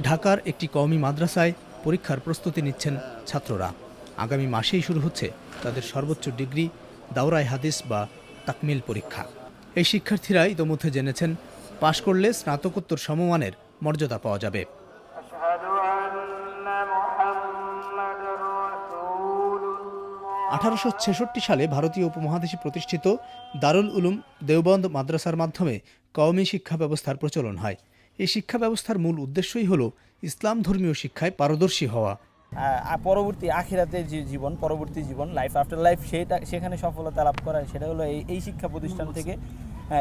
ঢাকার একটি কওমি মাদ্রাসায় পরীক্ষার প্রস্তুতি নিচ্ছেন ছাত্ররা। আগামী মাসেই শুরু হচ্ছে তাদের সর্বোচ্চ ডিগ্রি দাওরায়ে হাদিস বা তাকমিল পরীক্ষা। এই শিক্ষার্থীরা ইতোমধ্যে জেনেছেন পাশ করলে স্নাতকোত্তর সমমানের মর্যাদা পাওয়া যাবে। 1866 সালে ভারতীয় উপমহাদেশে প্রতিষ্ঠিত দারুল উলুম দেওবন্দ মাদ্রাসার মাধ্যমে কওমি শিক্ষা ব্যবস্থার প্রচলন হয়। এই শিক্ষা ব্যবস্থার মূল উদ্দেশ্যই হল ইসলাম ধর্মীয় শিক্ষায় পারদর্শী হওয়া। পরবর্তী আখিরাতের যে জীবন, পরবর্তী জীবন, লাইফ আফটার লাইফ, সেখানে সফলতা লাভ করা, সেটা হলো এই শিক্ষা প্রতিষ্ঠান থেকে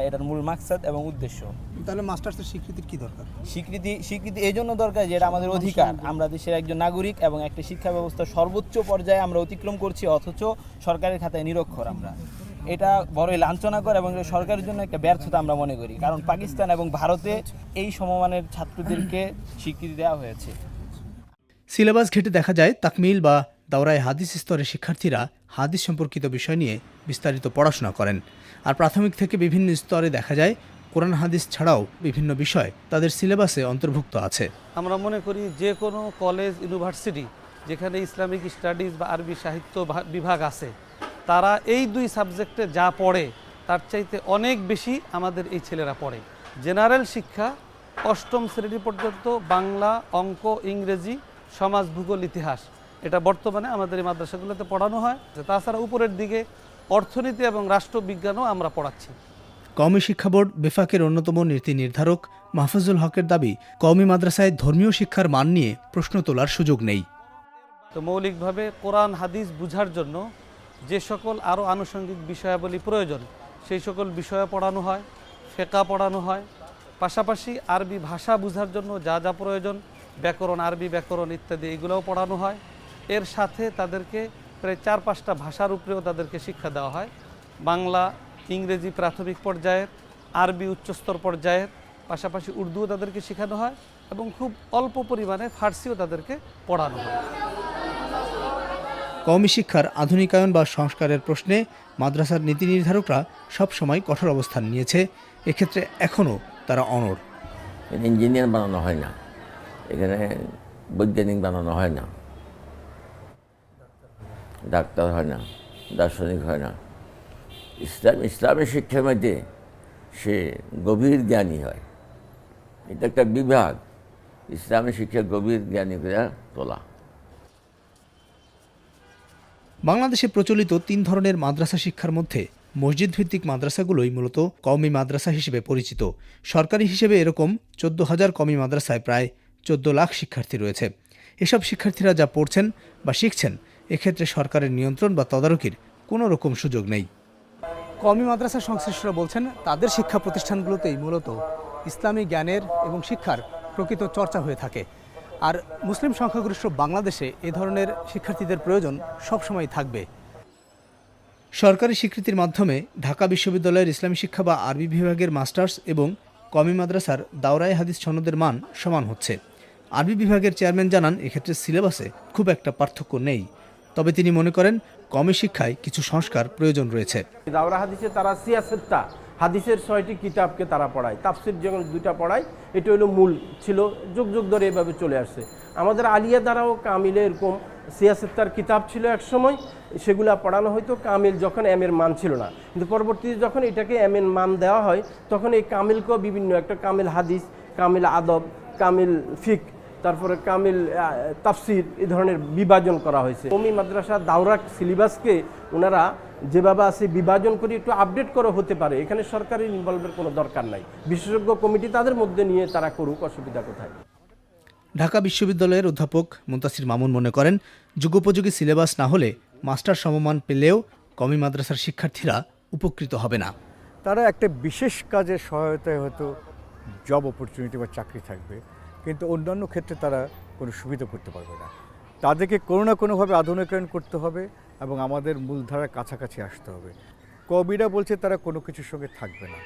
এটার মূল মাকসাদ এবং উদ্দেশ্য। তাহলে মাস্টার্সের স্বীকৃতির কি দরকার? স্বীকৃতি এই জন্য দরকার যে এটা আমাদের অধিকার। আমরা দেশের একজন নাগরিক এবং একটা শিক্ষা ব্যবস্থার সর্বোচ্চ পর্যায়ে আমরা অতিক্রম করছি, অথচ সরকারের খাতায় নিরক্ষর। আমরা এটা বড়ই লাঞ্ছনাকর এবং সরকারের জন্য একটা ব্যর্থতা আমরা মনে করি, কারণ পাকিস্তান এবং ভারতে এই সমমানের ছাত্রদেরকে স্বীকৃতি দেওয়া হয়েছে। সিলেবাস ঘেঁটে দেখা যায় তাকমিল বা দাওরায়ে হাদিস স্তরের শিক্ষার্থীরা হাদিস সম্পর্কিত বিষয় নিয়ে বিস্তারিত পড়াশোনা করেন। আর প্রাথমিক থেকে বিভিন্ন স্তরে দেখা যায় কোরআন হাদিস ছাড়াও বিভিন্ন বিষয় তাদের সিলেবাসে অন্তর্ভুক্ত আছে। আমরা মনে করি যে কোনো কলেজ, ইউনিভার্সিটি যেখানে ইসলামিক স্টাডিজ বা আরবি সাহিত্য বিভাগ আছে, তারা এই দুই সাবজেক্টে যা পড়ে তার চাইতে অনেক বেশি আমাদের এই ছেলেরা পড়ে। জেনারেল শিক্ষা 8ম শ্রেণী পর্যন্ত বাংলা, অঙ্ক, ইংরেজি, সমাজ, ভূগোল, ইতিহাস, এটা বর্তমানে আমাদের এই মাদ্রাসাগুলোতে পড়ানো হয়। তাছাড়া উপরের দিকে অর্থনীতি এবং রাষ্ট্রবিজ্ঞানও আমরা পড়াচ্ছি। কওমি শিক্ষা বোর্ড বেফাকের অন্যতম নীতি নির্ধারক মাহফুজুল হকের দাবি, কওমি মাদ্রাসায় ধর্মীয় শিক্ষার মান নিয়ে প্রশ্ন তোলার সুযোগ নেই। তো মৌলিকভাবে কোরআন হাদিস বুঝার জন্য যে সকল আরও আনুষঙ্গিক বিষয়াবলী প্রয়োজন, সেই সকল বিষয় পড়ানো হয়, ফিকহ পড়ানো হয়। পাশাপাশি আরবি ভাষা বুঝার জন্য যা যা প্রয়োজন, ব্যাকরণ, আরবি ব্যাকরণ ইত্যাদি, এগুলোও পড়ানো হয়। এর সাথে তাদেরকে প্রায় 4-5টা ভাষার উপরেও তাদেরকে শিক্ষা দেওয়া হয়। বাংলা, ইংরেজি প্রাথমিক পর্যায়ের, আরবি উচ্চস্তর পর্যায়ের, পাশাপাশি উর্দুও তাদেরকে শেখানো হয় এবং খুব অল্প পরিমাণে ফার্সিও তাদেরকে পড়ানো হয়। কওমি শিক্ষার আধুনিকায়ন বা সংস্কারের প্রশ্নে মাদ্রাসার নীতি নির্ধারকরা সবসময় কঠোর অবস্থান নিয়েছে। এক্ষেত্রে এখনও তারা অনড়। ইঞ্জিনিয়ার বানানো হয় না, এখানে বৈজ্ঞানিক বানানো হয় না, ডাক্তার হয় না, দার্শনিক হয় না। ইসলামের শিক্ষার মধ্যে সে গভীর জ্ঞানী হয়। এটা একটা বিভাগ, ইসলামের শিক্ষা গভীর জ্ঞানী করে তোলা। বাংলাদেশে প্রচলিত 3 ধরনের মাদ্রাসা শিক্ষার মধ্যে মসজিদ ভিত্তিক মাদ্রাসাগুলোই মূলত কওমি মাদ্রাসা হিসেবে পরিচিত। সরকারি হিসেবে এরকম 14,000 কওমি মাদ্রাসায় প্রায় 14 লাখ শিক্ষার্থী রয়েছে। এসব শিক্ষার্থীরা যা পড়ছেন বা শিখছেন, এক্ষেত্রে সরকারের নিয়ন্ত্রণ বা তদারকির কোনো রকম সুযোগ নেই। কওমি মাদ্রাসা সংশ্লিষ্টরা বলছেন, তাদের শিক্ষা প্রতিষ্ঠানগুলোতেই মূলত ইসলামী জ্ঞানের এবং শিক্ষার প্রকৃত চর্চা হয়ে থাকে। আর মুসলিম সংখ্যাগরিষ্ঠ বাংলাদেশে এ ধরনের শিক্ষার্থীদের প্রয়োজন সবসময় থাকবে। সরকারি স্বীকৃতির মাধ্যমে ঢাকা বিশ্ববিদ্যালয়ের ইসলামী শিক্ষা বা আরবি বিভাগের মাস্টার্স এবং কওমি মাদ্রাসার দাওরায়ে হাদিস সনদের মান সমান হচ্ছে। আরবি বিভাগের চেয়ারম্যান জানান, এক্ষেত্রে সিলেবাসে খুব একটা পার্থক্য নেই। তবে তিনি মনে করেন কওমি শিক্ষায় কিছু সংস্কার প্রয়োজন রয়েছে। দাওরা হাদিসে তারা সিয়াসেতটা হাদিসের 6টি কিতাবকে তারা পড়ায়, তাফসির যখন 2টা পড়ায়, এটা হলো মূল ছিল, যুগ যুগ ধরে এভাবে চলে আসছে। আমাদের আলিয়া দ্বারাও কামিলে এরকম সিয়াসেত্তার কিতাব ছিল এক সময়, সেগুলা পড়ানো হয়তো কামিল যখন এর মান ছিল না, কিন্তু পরবর্তীতে যখন এটাকে এর মান দেওয়া হয়, তখন এই কামিলকেও বিভিন্ন, একটা কামিল হাদিস, কামিল আদব, কামিল ফিক, তারপরে কামিল তাফসির, এই ধরনের বিভাজন করা হয়েছে। কওমি মাদ্রাসা দাওরা সিলেবাসকে ওনারা যেভাবে আছে বিভাজন করে একটু আপডেট করা হতে পারে। এখানে সরকারের ইনভলভের কোনো দরকার নাই, বিশেষজ্ঞ কমিটি তাদের মধ্যে নিয়ে তারা করুক, অসুবিধা কোথায়। ঢাকা বিশ্ববিদ্যালয়ের অধ্যাপক মুনতাসির মামুন মনে করেন, যুগোপযোগী সিলেবাস না হলে মাস্টার সমমান পেলেও কওমি মাদ্রাসার শিক্ষার্থীরা উপকৃত হবে না। তারা একটা বিশেষ কাজের সহায়তায় হয়তো জব অপরচুনিটি বা চাকরি থাকবে, কিন্তু অন্যান্য ক্ষেত্রে তারা কোনো সুবিধা করতে পারবে না। তাদেরকে কোনো না কোনোভাবে আধুনিকায়ন করতে হবে এবং আমাদের মূলধারার কাছাকাছি আসতে হবে। কওমিরা বলছে তারা কোনো কিছুর সঙ্গে থাকবে না।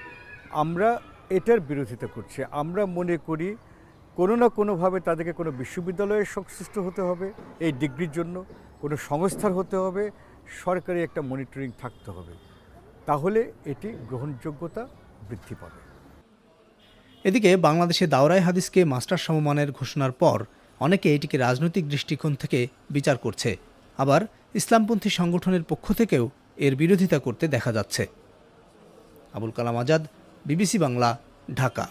আমরা এটার বিরোধিতা করছি। আমরা মনে করি কোনো না কোনোভাবে তাদেরকে কোনো বিশ্ববিদ্যালয়ের সংশ্লিষ্ট হতে হবে, এই ডিগ্রির জন্য কোনো সংস্থার হতে হবে, সরকারি একটা মনিটরিং থাকতে হবে, তাহলে এটি গ্রহণযোগ্যতা বৃদ্ধি পাবে। এদিকে বাংলাদেশে দাওরায়ে হাদিসকে মাস্টার সমমানের ঘোষণার পর অনেকে এটিকে রাজনৈতিক দৃষ্টিকোণ থেকে বিচার করছে, আবার ইসলামপন্থী সংগঠনের পক্ষ থেকেও এর বিরোধিতা করতে দেখা যাচ্ছে। আবুল কালাম আজাদ, বিবিসি বাংলা, ঢাকা।